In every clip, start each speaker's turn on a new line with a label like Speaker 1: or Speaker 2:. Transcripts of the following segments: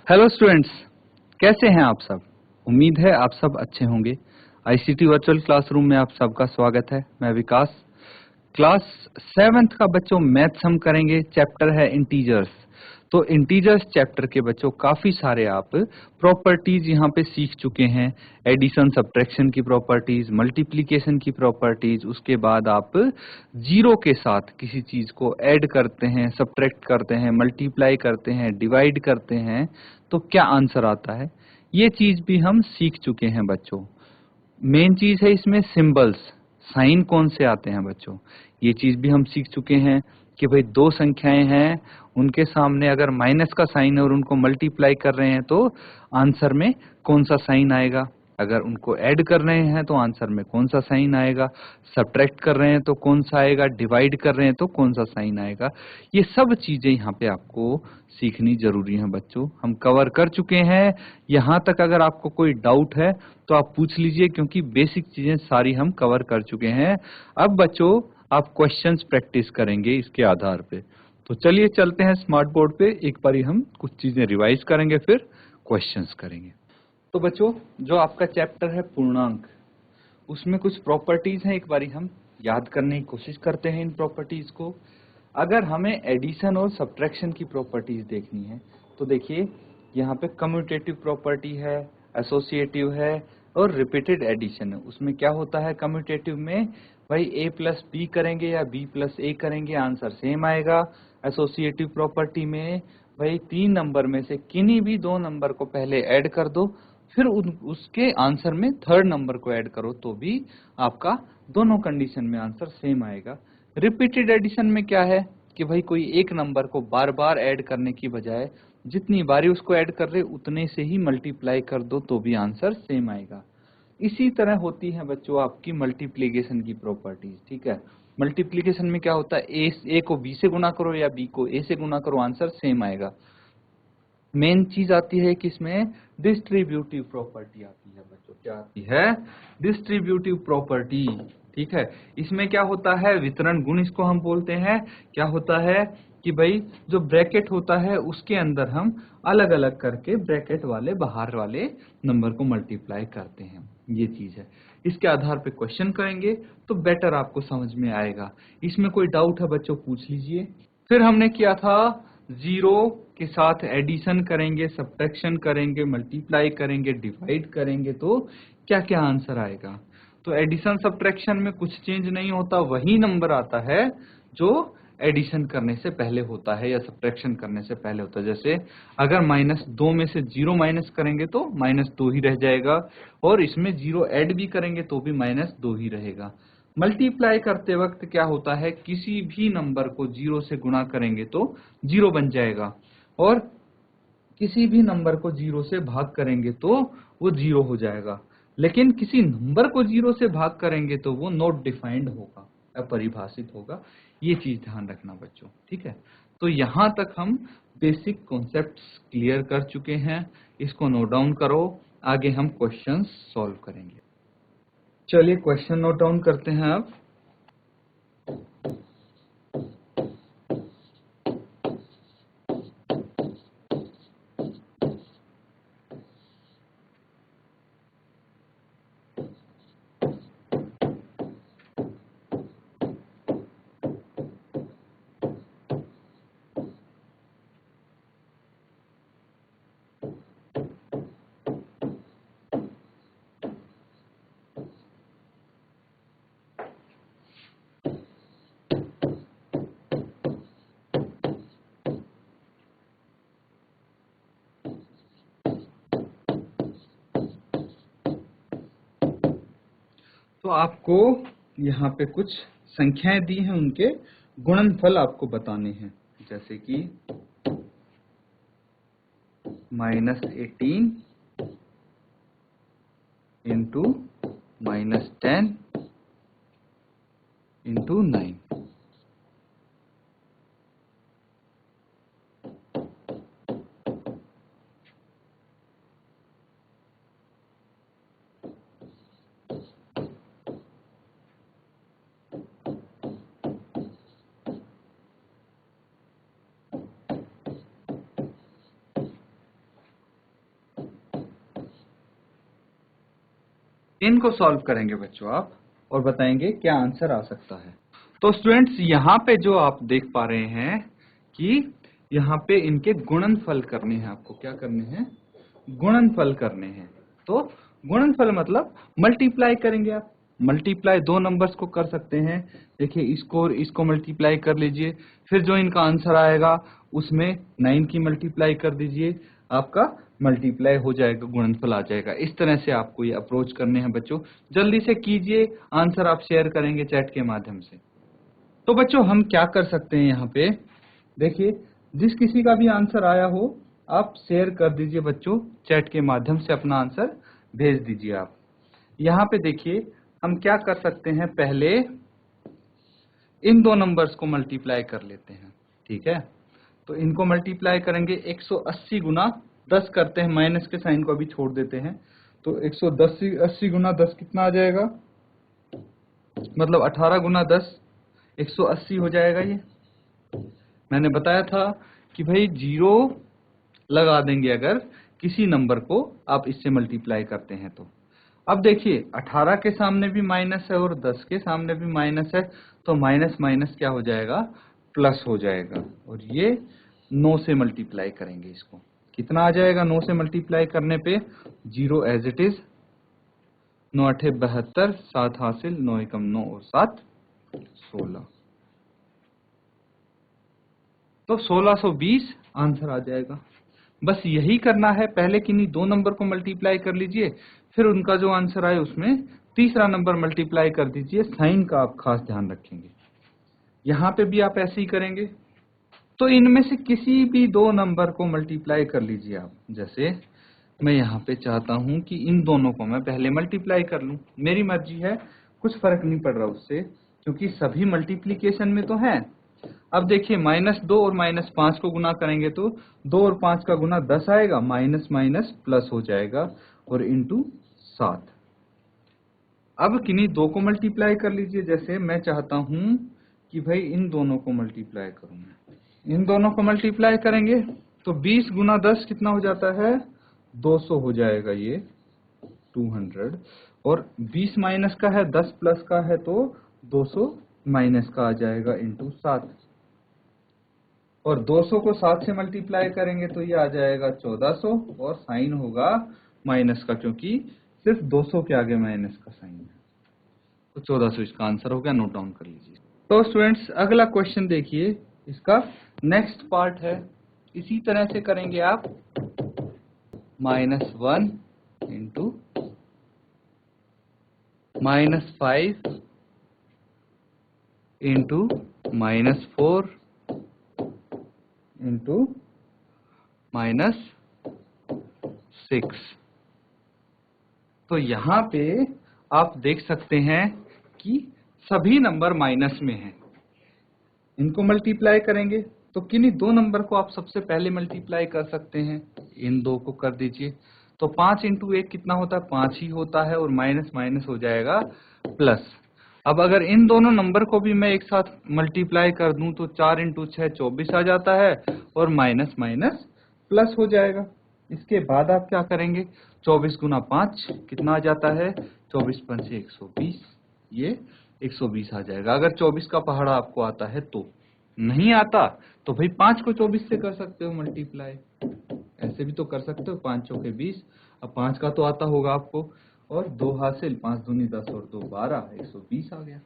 Speaker 1: Hello students, कैसे हैं आप सब? उम्मीद है आप सब अच्छे होंगे। आईसीटी वर्चुअल क्लासरूम में आप सबका स्वागत है। मैं विकास। क्लास 7th का बच्चों मैथ्स हम करेंगे। चैप्टर है इंटीजर्स। तो इंटीजर्स चैप्टर के बच्चों काफी सारे आप प्रॉपर्टीज यहाँ पे सीख चुके हैं। एडिशन सब्ट्रैक्शन की प्रॉपर्टीज, मल्टीप्लिकेशन की प्रॉपर्टीज, उसके बाद आप जीरो के साथ किसी चीज को ऐड करते हैं, सब्ट्रैक्ट करते हैं, मल्टीप्लाई करते हैं, डिवाइड करते हैं तो क्या आंसर आता है, ये चीज भी हम सीख चुके हैं बच्चों। मेन चीज है इसमें सिंबल्स, साइन कौन से आते हैं बच्चों, ये चीज भी हम सीख चुके हैं कि भाई दो संख्याएं हैं, उनके सामने अगर माइनस का साइन है और उनको मल्टीप्लाई कर रहे हैं तो आंसर में कौन सा साइन आएगा, अगर उनको ऐड कर रहे हैं तो आंसर में कौन सा साइन आएगा, सब्ट्रैक्ट कर रहे हैं तो कौन सा आएगा, डिवाइड कर रहे हैं तो कौन सा साइन आएगा। ये सब चीजें यहाँ पे आपको सीखनी जरूरी है बच्चों। हम कवर कर चुके हैं यहाँ तक। अगर आपको कोई डाउट है तो आप पूछ लीजिए, क्योंकि बेसिक चीजें सारी हम कवर कर चुके हैं। अब बच्चों आप क्वेश्चंस प्रैक्टिस करेंगे इसके आधार पे। तो चलिए चलते हैं स्मार्ट बोर्ड पे, एक बारी हम कुछ चीजें रिवाइज करेंगे फिर क्वेश्चंस करेंगे। तो बच्चों जो आपका चैप्टर है पूर्णांक, उसमें कुछ प्रॉपर्टीज हैं, एक बारी हम याद करने की कोशिश करते हैं इन प्रॉपर्टीज को। अगर हमें एडिशन और सब्ट्रैक्शन की प्रॉपर्टीज देखनी है तो देखिए यहाँ पे कम्यूटेटिव प्रॉपर्टी है, एसोसिएटिव है और रिपीटेड एडिशन है। उसमें क्या होता है कम्यूटेटिव में, भाई a प्लस बी करेंगे या b प्लस a करेंगे आंसर सेम आएगा। एसोसिएटिव प्रॉपर्टी में भाई 3 नंबर में से किन्हीं भी 2 नंबर को पहले ऐड कर दो, फिर उसके आंसर में 3rd नंबर को ऐड करो तो भी आपका दोनों कंडीशन में आंसर सेम आएगा। रिपीटेड एडिशन में क्या है कि भाई कोई एक नंबर को बार बार ऐड करने की बजाय जितनी बारी उसको ऐड कर रहे उतने से ही मल्टीप्लाई कर दो तो भी आंसर सेम आएगा। इसी तरह होती है बच्चों आपकी मल्टीप्लिकेशन की प्रॉपर्टीज। ठीक है, मल्टीप्लिकेशन में क्या होता है, ए को बी से गुना करो या बी को ए से गुना करो आंसर सेम आएगा। मेन चीज आती है कि इसमें डिस्ट्रीब्यूटिव प्रॉपर्टी आती है बच्चों। क्या आती है? Distributive property. ठीक है, इसमें क्या होता है, वितरण गुण इसको हम बोलते हैं। क्या होता है कि भाई जो ब्रैकेट होता है उसके अंदर हम अलग अलग करके ब्रैकेट वाले बाहर वाले नंबर को मल्टीप्लाई करते हैं, ये चीज है। इसके आधार पे क्वेश्चन करेंगे तो बेटर आपको समझ में आएगा। इसमें कोई डाउट है बच्चों पूछ लीजिए। फिर हमने किया था जीरो के साथ एडिशन करेंगे, सब्ट्रैक्शन करेंगे, मल्टीप्लाई करेंगे, डिवाइड करेंगे तो क्या क्या आंसर आएगा। तो एडिशन सब्ट्रैक्शन में कुछ चेंज नहीं होता, वही नंबर आता है जो एडिशन करने से पहले होता है या सब्ट्रैक्शन करने से पहले होता है। जैसे अगर -2 में से 0 माइनस करेंगे तो -2 ही रह जाएगा, और इसमें 0 ऐड भी करेंगे तो भी -2 ही रहेगा। मल्टीप्लाई करते वक्त क्या होता है, किसी भी नंबर को 0 से गुणा करेंगे तो 0 बन जाएगा, और किसी भी नंबर को 0 से भाग करेंगे तो वो 0 हो जाएगा। लेकिन किसी नंबर को 0 से भाग करेंगे तो वो नॉट डिफाइंड होगा, अपरिभाषित होगा। ये चीज ध्यान रखना बच्चों। ठीक है, तो यहाँ तक हम बेसिक कॉन्सेप्ट्स क्लियर कर चुके हैं। इसको नोट डाउन करो, आगे हम क्वेश्चंस सॉल्व करेंगे। चलिए क्वेश्चन नोट डाउन करते हैं अब। तो आपको यहाँ पे कुछ संख्याएं दी हैं, उनके गुणनफल आपको बताने हैं। जैसे कि -18 इंटू -10 इंटू 9। इनको सॉल्व करेंगे बच्चों आप और बताएंगे क्या आंसर आ सकता है। तो स्टूडेंट्स यहाँ पे जो आप देख पा रहे हैं कि यहाँ पे इनके गुणनफल करने हैं, आपको क्या करने हैं, गुणनफल करने हैं। तो गुणनफल मतलब मल्टीप्लाई करेंगे आप, मल्टीप्लाई दो नंबर्स को कर सकते हैं। देखिए इसको मल्टीप्लाई कर लीजिए, फिर जो इनका आंसर आएगा उसमें 9 की मल्टीप्लाई कर दीजिए, आपका मल्टीप्लाई हो जाएगा, गुणनफल आ जाएगा। इस तरह से आपको ये अप्रोच करने हैं बच्चों। जल्दी से कीजिए, आंसर आप शेयर करेंगे चैट के माध्यम से। तो बच्चों हम क्या कर सकते हैं यहाँ पे, देखिए जिस किसी का भी आंसर आया हो आप शेयर कर दीजिए बच्चों, चैट के माध्यम से अपना आंसर भेज दीजिए आप। यहाँ पे देखिए हम क्या कर सकते हैं, पहले इन दो नंबर्स को मल्टीप्लाई कर लेते हैं, ठीक है। तो इनको मल्टीप्लाई करेंगे, 180 गुना 10 करते हैं, माइनस के साइन को अभी छोड़ देते हैं। तो 180 गुना 10 कितना आ जाएगा, मतलब 18 गुना 10 180 हो जाएगा। ये मैंने बताया था कि भाई जीरो लगा देंगे अगर किसी नंबर को आप इससे मल्टीप्लाई करते हैं तो। अब देखिए 18 के सामने भी माइनस है और 10 के सामने भी माइनस है, तो माइनस माइनस क्या हो जाएगा, प्लस हो जाएगा। और ये 9 से मल्टीप्लाई करेंगे इसको, कितना आ जाएगा 9 से मल्टीप्लाई करने पे, 0 एज इट इज, 9 8 72, 7 हासिल, 9 एकम 9 और 7 16, तो 1620 आंसर आ जाएगा। बस यही करना है, पहले किन्हीं दो नंबर को मल्टीप्लाई कर लीजिए, फिर उनका जो आंसर आए उसमें तीसरा नंबर मल्टीप्लाई कर दीजिए। साइन का आप खास ध्यान रखेंगे, यहाँ पे भी आप ऐसे ही करेंगे। तो इनमें से किसी भी दो नंबर को मल्टीप्लाई कर लीजिए आप। जैसे मैं यहाँ पे चाहता हूँ कि इन दोनों को मैं पहले मल्टीप्लाई कर लूँ, मेरी मर्जी है, कुछ फर्क नहीं पड़ रहा उससे, क्योंकि सभी मल्टीप्लीकेशन में तो हैं। अब देखिए -2 और -5 को गुना करेंगे तो 2 और 5 का गुना 10 आएगा, माइनस माइनस प्लस हो जाएगा और इंटू 7। अब किन्हीं दो को मल्टीप्लाई कर लीजिए, जैसे मैं चाहता हूं कि भाई इन दोनों को मल्टीप्लाई करूं, इन दोनों को मल्टीप्लाई करेंगे तो 20 गुना 10 कितना हो जाता है, 200 हो जाएगा, ये 200। और 20 माइनस का है, 10 प्लस का है, तो 200 माइनस का आ जाएगा इंटू 7। और 200 को 7 से मल्टीप्लाई करेंगे तो ये आ जाएगा 1400 और साइन होगा माइनस का, क्योंकि सिर्फ 200 के आगे माइनस का साइन है। तो 1400 इसका आंसर हो गया, नोट डाउन कर लीजिए। तो स्टूडेंट्स अगला क्वेश्चन देखिए, इसका नेक्स्ट पार्ट है, इसी तरह से करेंगे आप। -1 इंटू -5 इंटू -4 इंटू -6। तो यहाँ पे आप देख सकते हैं कि सभी नंबर माइनस में हैं। इनको मल्टीप्लाई करेंगे तो किन्हीं दो नंबर को आप सबसे पहले मल्टीप्लाई कर सकते हैं, इन दो को कर दीजिए। तो 5 इंटू 1 कितना होता है, 5 ही होता है, और माइनस माइनस हो जाएगा प्लस। अब अगर इन दोनों नंबर को भी मैं एक साथ मल्टीप्लाई कर दूं तो 4 इंटू 6 24 आ जाता है, और माइनस माइनस प्लस हो जाएगा। इसके बाद आप क्या करेंगे, 24 गुना 5 कितना आ जाता है, 24 5 120, ये 120 आ जाएगा। अगर 24 का पहाड़ा आपको आता है तो, नहीं आता तो भाई 5 को 24 से कर सकते हो मल्टीप्लाई, ऐसे भी तो कर सकते हो, 5 चौके 20। अब 5 का तो आता होगा आपको, और 2 हासिल, 5 दूनी 10 और 2 12, 120 आ गया।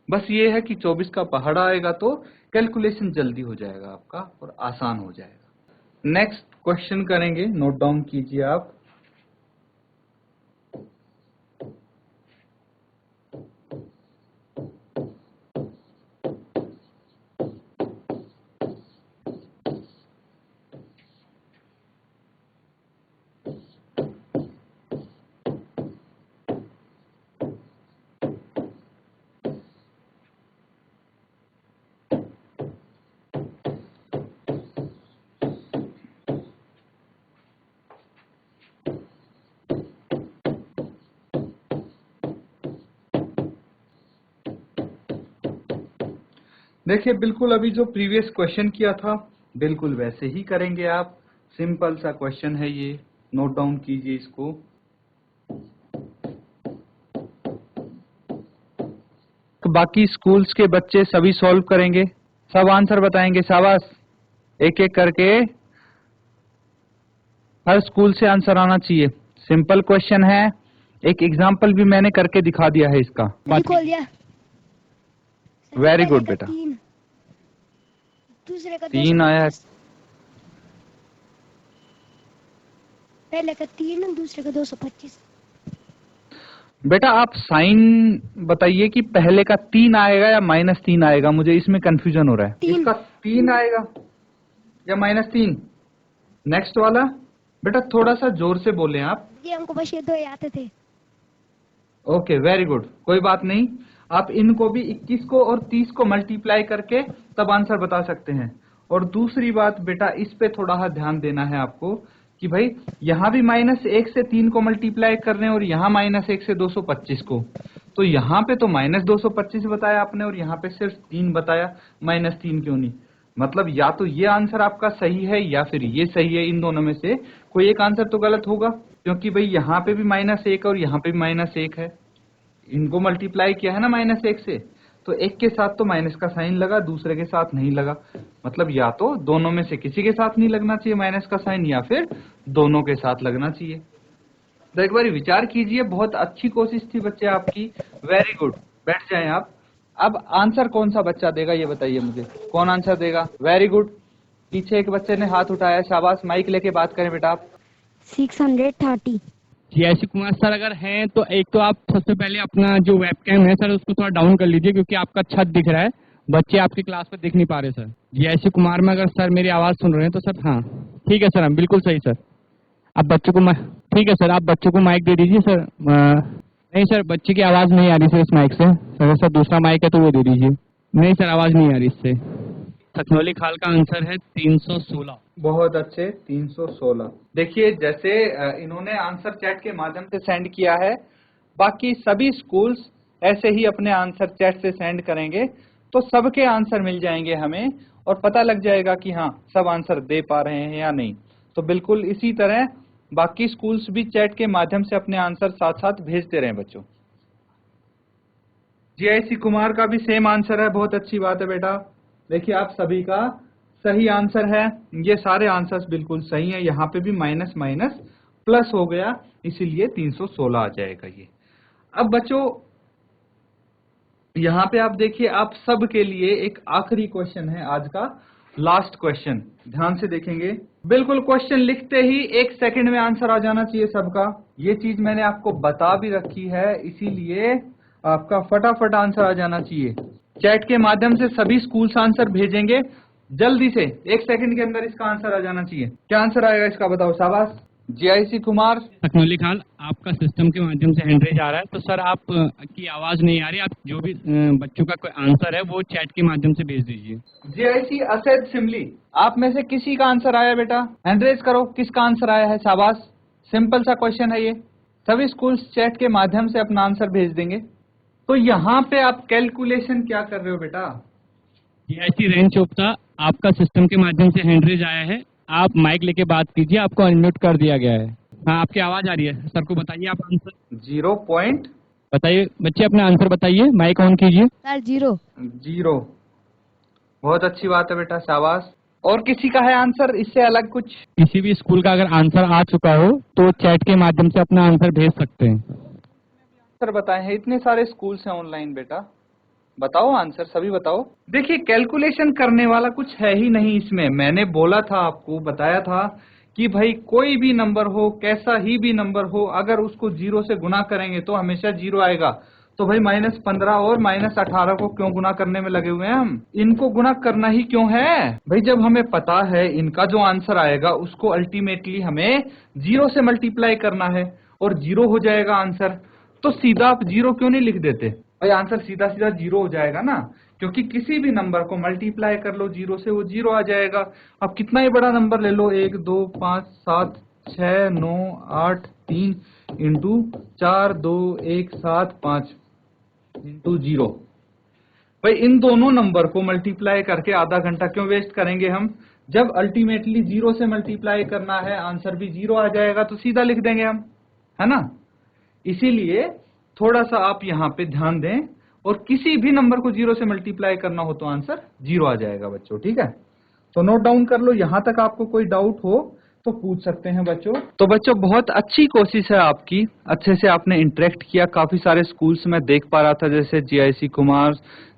Speaker 1: बस ये है कि 24 का पहाड़ा आएगा तो कैलकुलेशन जल्दी हो जाएगा आपका और आसान हो जाएगा। नेक्स्ट क्वेश्चन करेंगे, नोट डाउन कीजिए आप। देखिए बिल्कुल अभी जो प्रीवियस क्वेश्चन किया था बिल्कुल वैसे ही करेंगे आप। सिंपल सा क्वेश्चन है ये, नोट डाउन कीजिए इसको। बाकी स्कूल्स के बच्चे सभी सॉल्व करेंगे, सब आंसर बताएंगे। शाबाश, एक एक करके हर स्कूल से आंसर आना चाहिए। सिंपल क्वेश्चन है, एक एग्जाम्पल भी मैंने करके दिखा दिया है इसका।
Speaker 2: खोल दिया।
Speaker 1: वेरी गुड बेटा।
Speaker 2: दूसरे का
Speaker 1: 3 आया है।
Speaker 2: पहले का 3, दूसरे का 225।
Speaker 1: बेटा आप साइन बताइए कि पहले का 3 आएगा या -3 आएगा, मुझे इसमें कंफ्यूजन हो रहा है। इसका 3 आएगा या -3? नेक्स्ट वाला बेटा थोड़ा सा जोर से बोले आप।
Speaker 2: ये हमको बस ये 2 ही आते थे।
Speaker 1: ओके वेरी गुड, कोई बात नहीं। आप इनको भी 21 को और 30 को मल्टीप्लाई करके तब आंसर बता सकते हैं। और दूसरी बात बेटा, इस पे थोड़ा ध्यान देना है आपको कि भाई यहां भी -1 से 3 को मल्टीप्लाई कर रहे हैं और यहाँ -1 से 225 को, तो यहाँ पे तो -225 बताया आपने और यहाँ पे सिर्फ 3 बताया, -3 क्यों नहीं? मतलब या तो ये आंसर आपका सही है या फिर ये सही है, इन दोनों में से कोई एक आंसर तो गलत होगा, क्योंकि भाई यहाँ पे भी -1 और यहाँ पे भी -1 है। इनको मल्टीप्लाई किया है ना -1 से, तो एक के साथ तो माइनस का साइन लगा, दूसरे के साथ नहीं लगा। मतलब या तो दोनों में से किसी के साथ नहीं लगना चाहिए माइनस का साइन, या फिर दोनों के साथ लगना चाहिए। तो एक बार विचार कीजिए, बहुत अच्छी कोशिश थी बच्चे आपकी, वेरी गुड। बैठ जाएं आप। अब आंसर कौन सा बच्चा देगा ये बताइए मुझे, कौन आंसर देगा? वेरी गुड, पीछे एक बच्चे ने हाथ उठाया, शाबाश। माइक लेके बात करें बेटा आप।
Speaker 2: 630।
Speaker 3: जय कुमार सर, अगर हैं तो एक तो आप सबसे पहले अपना जो वेबकैम है सर उसको थोड़ा डाउन कर लीजिए, क्योंकि आपका छत दिख रहा है, बच्चे आपकी क्लास में दिख नहीं पा रहे सर। जय कुमार में अगर सर मेरी आवाज़ सुन रहे हैं तो सर, हाँ ठीक है सर, हम बिल्कुल सही सर। आप बच्चों को ठीक है सर, आप बच्चों को माइक दे दीजिए सर। नहीं सर, बच्चे की आवाज़ नहीं आ रही सर इस माइक से सर। सर दूसरा माइक है तो वो दे दीजिए। नहीं सर, आवाज़ नहीं आ रही इससे। सखनौली खाल का आंसर है 316।
Speaker 1: बहुत अच्छे, 316। देखिए जैसे इन्होंने आंसर चैट के माध्यम से सेंड किया है, बाकी सभी स्कूल्स ऐसे ही अपने आंसर चैट से सेंड करेंगे तो सबके आंसर मिल जाएंगे हमें, और पता लग जाएगा कि हाँ सब आंसर दे पा रहे हैं या नहीं। तो बिल्कुल इसी तरह बाकी स्कूल्स भी चैट के माध्यम से अपने आंसर साथ साथ भेजते रहे बच्चों। जीआईसी कुमार का भी सेम आंसर है, बहुत अच्छी बात है बेटा। देखिए आप सभी का सही आंसर है, ये सारे आंसर्स बिल्कुल सही हैं। यहाँ पे भी माइनस माइनस प्लस हो गया, इसीलिए 316 आ जाएगा ये। अब बच्चों यहाँ पे आप देखिए, आप सब के लिए एक आखिरी क्वेश्चन है आज का, लास्ट क्वेश्चन। ध्यान से देखेंगे, बिल्कुल क्वेश्चन लिखते ही 1 सेकंड में आंसर आ जाना चाहिए सबका। ये चीज मैंने आपको बता भी रखी है, इसीलिए आपका फटाफट आंसर आ जाना चाहिए। चैट के माध्यम से सभी स्कूल्स आंसर भेजेंगे, जल्दी से 1 सेकंड के अंदर इसका आंसर आ जाना चाहिए। क्या आंसर आएगा इसका बताओ, शाबाश। जीआईसी कुमार।
Speaker 3: सखनौली खाल, आपका सिस्टम के माध्यम से हैंड रेज आ रहा है, तो सर आप की आवाज नहीं आ रही, आप जो भी बच्चों का कोई आंसर है वो चैट के माध्यम से भेज दीजिए।
Speaker 1: जीआईसी असद सिमली, आप में से किसी का आंसर आया बेटा? हैंड रेज करो, किसका आंसर आया है, शाबाश। सिंपल सा क्वेश्चन है ये, सभी स्कूल्स चैट के माध्यम से अपना आंसर भेज देंगे। तो यहाँ पे आप कैलकुलेशन क्या कर रहे हो बेटा?
Speaker 3: जीआईसी रेंज चोपता, आपका सिस्टम के माध्यम से हैंड रेज आया है, आप माइक लेके बात कीजिए, आपको अनम्यूट कर दिया गया है। हाँ, आपकी आवाज आ रही है, सर को बताइए आप आंसर।
Speaker 1: 0 पॉइंट
Speaker 3: बताइए बच्चे, अपना आंसर बताइए, माइक ऑन कीजिए।
Speaker 2: सर 0।
Speaker 1: बहुत अच्छी बात है बेटा, शाबाश। और किसी का है आंसर इससे अलग कुछ?
Speaker 3: किसी भी स्कूल का अगर आंसर आ चुका हो तो चैट के माध्यम से अपना आंसर भेज सकते हैं।
Speaker 1: आंसर बताए हैं, इतने सारे स्कूल्स हैं ऑनलाइन बेटा, बताओ आंसर, सभी बताओ। देखिए कैलकुलेशन करने वाला कुछ है ही नहीं इसमें। मैंने बोला था आपको, बताया था कि भाई कोई भी नंबर हो, कैसा ही भी नंबर हो, अगर उसको 0 से गुना करेंगे तो हमेशा 0 आएगा। तो भाई -15 और -18 को क्यों गुना करने में लगे हुए हैं हम? इनको गुना करना ही क्यों है भाई? जब हमें पता है इनका जो आंसर आएगा उसको अल्टीमेटली हमें 0 से मल्टीप्लाई करना है और 0 हो जाएगा आंसर, तो सीधा आप 0 क्यों नहीं लिख देते भाई? आंसर सीधा सीधा 0 हो जाएगा ना, क्योंकि किसी भी नंबर को मल्टीप्लाई कर लो 0 से, वो 0 आ जाएगा। अब कितना ही बड़ा नंबर ले लो, 1 2 5 7 6 9 8 3 इंटू 4 2 1 7 5 इंटू 0। भाई इन दोनों नंबर को मल्टीप्लाई करके आधा घंटा क्यों वेस्ट करेंगे हम? जब अल्टीमेटली 0 से मल्टीप्लाई करना है, आंसर भी 0 आ जाएगा, तो सीधा लिख देंगे हम, है ना। इसीलिए थोड़ा सा आप यहाँ पे ध्यान दें और किसी भी नंबर को 0 से मल्टीप्लाई करना हो तो आंसर 0 आ जाएगा बच्चों, ठीक है। तो नोट डाउन कर लो, यहां तक आपको कोई डाउट हो तो पूछ सकते हैं बच्चों। तो बच्चों बहुत अच्छी कोशिश है आपकी, अच्छे से आपने इंटरेक्ट किया। काफी सारे स्कूल्स में देख पा रहा था, जैसे GIC Kumar,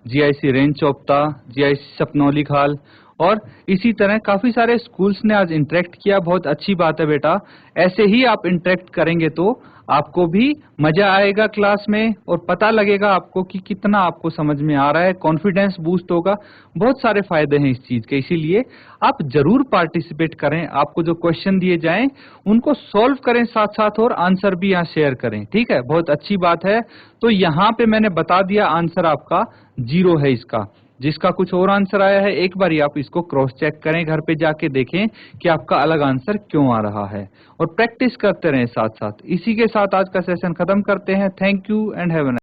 Speaker 1: GIC range Chopta, GIC Sapnauli Khal, और इसी तरह काफी सारे स्कूल्स ने आज इंटरेक्ट किया। बहुत अच्छी बात है बेटा, ऐसे ही आप इंटरेक्ट करेंगे तो आपको भी मजा आएगा क्लास में और पता लगेगा आपको कि कितना आपको समझ में आ रहा है, कॉन्फिडेंस बूस्ट होगा। बहुत सारे फायदे हैं इस चीज के, इसीलिए आप जरूर पार्टिसिपेट करें। आपको जो क्वेश्चन दिए जाएं उनको सॉल्व करें साथ साथ, और आंसर भी यहाँ शेयर करें, ठीक है। बहुत अच्छी बात है। तो यहाँ पे मैंने बता दिया आंसर आपका 0 है इसका। जिसका कुछ और आंसर आया है एक बार आप इसको क्रॉस चेक करें, घर पे जाके देखें कि आपका अलग आंसर क्यों आ रहा है, और प्रैक्टिस करते रहें साथ साथ। इसी के साथ आज का सेशन खत्म करते हैं। Thank you and have a